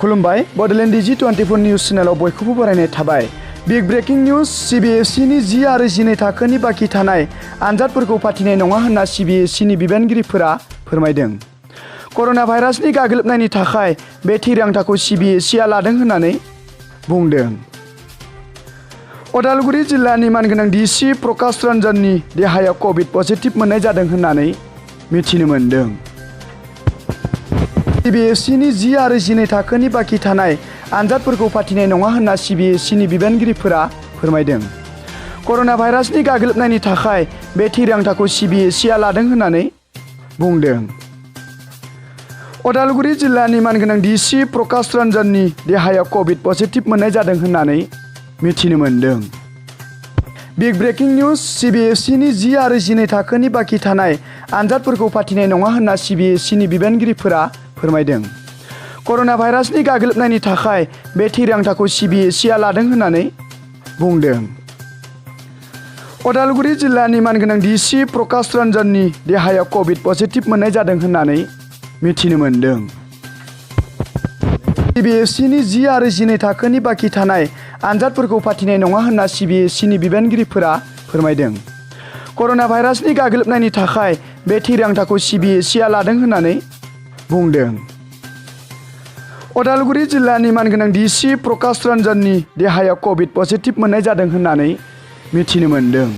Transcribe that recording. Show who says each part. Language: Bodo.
Speaker 1: खुलुमबाय बडलेण्ड DG24 निउज चेनेलाव बयखौबो बरायनाय थाबाय। बिग ब्रेकिं निउज CBSEनि 10 आरो 12 थाखोनि बाखि थानाय आनजादफोरखौ फाथिनाय नङा होनना CBSEनि बिबानगिरिफोरा फोरमायदों। कर'ना भाइरासनि गाग्लोबनायनि थाखाय बे थिरांथाखौ CBSEआ लादों होननानै बुंदों। उदालगुरि जिल्लानि मानगोनां DC प्रकाश रन्जननि देहायाव कभिड पजिटिभ मोननाय जादों होननानै मिथिनो मोन्दों। CBSEनि 10 आरो 12 थाखोनि बाखि थानाय आनजादफोरखौ फाथिनाय नङा होनना CBSEनि बिबानगिरिफोरा फोरमायदों। कर'ना भाइरासनि गाग्लोबनायनि थाखाय बे थिरांथाखौ CBSEआ लादों होननानै बुंदों। उदालगुरि जिल्लानि मानगोनां DC प्रकाश रन्जननि देहायाव कभिड पजिटिभ मोननाय जादों होननानै मिथिनो मोन्दों। बिग ब्रेकिं निउज CBSEनि 10 आरो 12 थाखोनि बाखि थानाय आनजादफोरखौ फाथिनाय नङा होनना CBSEनि बिबानगिरिफोरा फोरमायदों। कर'ना भाइरासनि गाग्लोबनायनि थाखाय बे थिरांथाखौ CBSEआ लादों होननानै बुंदों। उदालगुरि जिल्लानि मानगोनां DC प्रकाश रन्जननि देहायाव कभिड पजिटिभ मोननाय जादों होननानै मिथिनो मोन्दों। CBSEनि 10 आरो 12 थाखोनि बाखि थानाय आनजादफोरखौ फाथिनाय नङा होनना CBSEनि बिबानगिरिफोरा फोरमायदों। कर'ना भाइरासनि गाग्लोबनायनि थाखाय बे थिरांथाखौ CBSEआ लादों होननानै बुंदों। उदालगुरि जिल्लानि मानगोनां DC प्रकाश रन्जननि देहायाव कभिड पजिटिभ मोननाय जादों होननानै मिथिनो मोन्दों।